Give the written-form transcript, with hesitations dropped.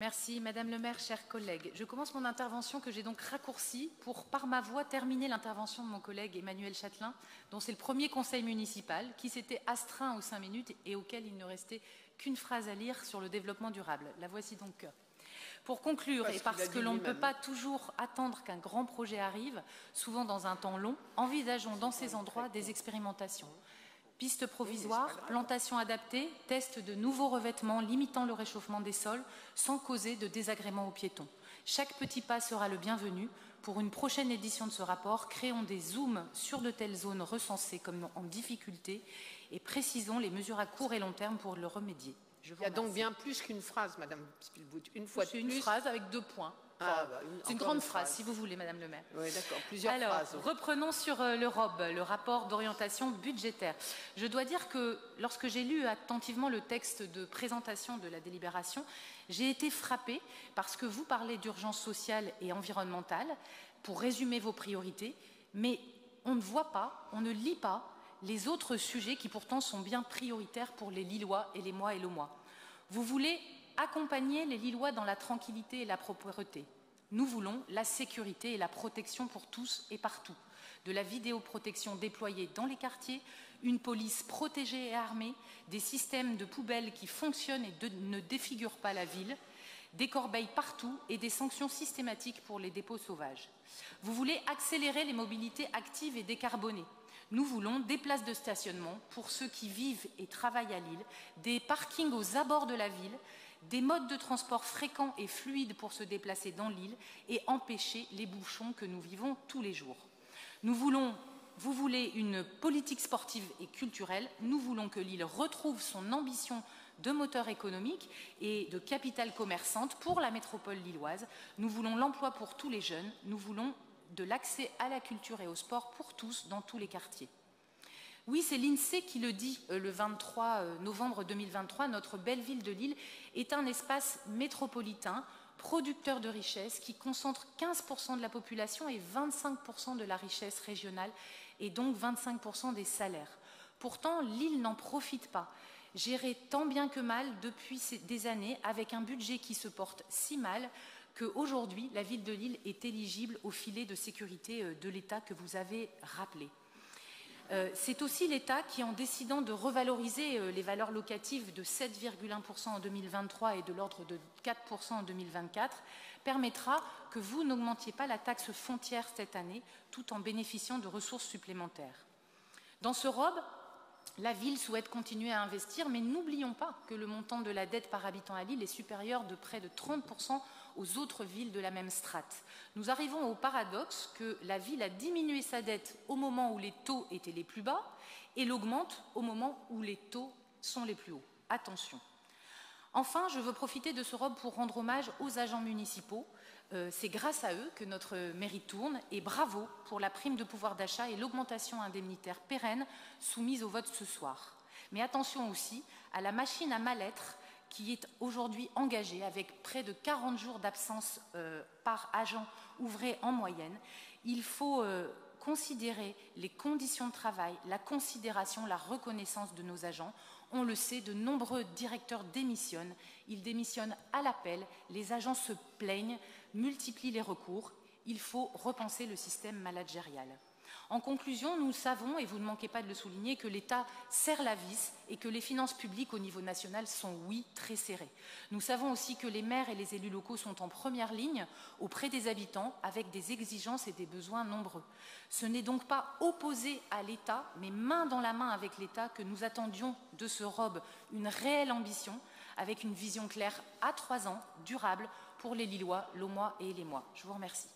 Merci Madame le maire, chers collègues. Je commence mon intervention que j'ai donc raccourcie pour, par ma voix, terminer l'intervention de mon collègue Emmanuel Châtelain, dont c'est le premier conseil municipal, qui s'était astreint aux 5 minutes et auquel il ne restait qu'une phrase à lire sur le développement durable. La voici donc. Pour conclure, et parce que l'on ne peut pas toujours attendre qu'un grand projet arrive, souvent dans un temps long, envisageons dans ces endroits des expérimentations. Pistes provisoires, plantations adaptées, tests de nouveaux revêtements limitant le réchauffement des sols sans causer de désagréments aux piétons. Chaque petit pas sera le bienvenu. Pour une prochaine édition de ce rapport, créons des zooms sur de telles zones recensées comme en difficulté et précisons les mesures à court et long terme pour le remédier. Il y a donc bien plus qu'une phrase, Madame Spielbout. Une fois de plus. C'est une phrase avec 2 points. C'est une grande phrase, si vous voulez, Madame le maire. Oui, d'accord, plusieurs phrases. Reprenons sur le ROB, le rapport d'orientation budgétaire. Je dois dire que lorsque j'ai lu attentivement le texte de présentation de la délibération, j'ai été frappée parce que vous parlez d'urgence sociale et environnementale pour résumer vos priorités, mais on ne voit pas, on ne lit pas les autres sujets qui pourtant sont bien prioritaires pour les Lillois et les mois et le mois. Vous voulez accompagner les Lillois dans la tranquillité et la propreté. Nous voulons la sécurité et la protection pour tous et partout. De la vidéoprotection déployée dans les quartiers, une police protégée et armée, des systèmes de poubelles qui fonctionnent et ne défigurent pas la ville, des corbeilles partout et des sanctions systématiques pour les dépôts sauvages. Vous voulez accélérer les mobilités actives et décarbonées. Nous voulons des places de stationnement pour ceux qui vivent et travaillent à Lille, des parkings aux abords de la ville, des modes de transport fréquents et fluides pour se déplacer dans l'île et empêcher les bouchons que nous vivons tous les jours. Vous voulez une politique sportive et culturelle. Nous voulons que Lille retrouve son ambition de moteur économique et de capitale commerçante pour la métropole lilloise. Nous voulons l'emploi pour tous les jeunes. Nous voulons de l'accès à la culture et au sport pour tous dans tous les quartiers. Oui, c'est l'INSEE qui le dit le 23 novembre 2023, notre belle ville de Lille est un espace métropolitain, producteur de richesses, qui concentre 15% de la population et 25% de la richesse régionale et donc 25% des salaires. Pourtant, Lille n'en profite pas. Gérée tant bien que mal depuis des années, avec un budget qui se porte si mal qu'aujourd'hui, la ville de Lille est éligible au filet de sécurité de l'État que vous avez rappelé. C'est aussi l'État qui, en décidant de revaloriser les valeurs locatives de 7,1% en 2023 et de l'ordre de 4% en 2024, permettra que vous n'augmentiez pas la taxe foncière cette année, tout en bénéficiant de ressources supplémentaires. Dans ce ROB, la ville souhaite continuer à investir, mais n'oublions pas que le montant de la dette par habitant à Lille est supérieur de près de 30% aux autres villes de la même strate. Nous arrivons au paradoxe que la ville a diminué sa dette au moment où les taux étaient les plus bas et l'augmente au moment où les taux sont les plus hauts. Attention. Enfin, je veux profiter de ce ROB pour rendre hommage aux agents municipaux. C'est grâce à eux que notre mairie tourne et bravo pour la prime de pouvoir d'achat et l'augmentation indemnitaire pérenne soumise au vote ce soir. Mais attention aussi à la machine à mal-être qui est aujourd'hui engagée avec près de 40 jours d'absence par agent ouvré en moyenne. Il faut considérer les conditions de travail, la considération, la reconnaissance de nos agents. On le sait, de nombreux directeurs démissionnent. Ils démissionnent à l'appel, les agents se plaignent, multiplient les recours. Il faut repenser le système managérial. En conclusion, nous savons, et vous ne manquez pas de le souligner, que l'État serre la vis et que les finances publiques au niveau national sont, oui, très serrées. Nous savons aussi que les maires et les élus locaux sont en première ligne auprès des habitants avec des exigences et des besoins nombreux. Ce n'est donc pas opposé à l'État, mais main dans la main avec l'État que nous attendions de ce ROB une réelle ambition avec une vision claire à 3 ans, durable, pour les Lillois, l'Aumois et les mois. Je vous remercie.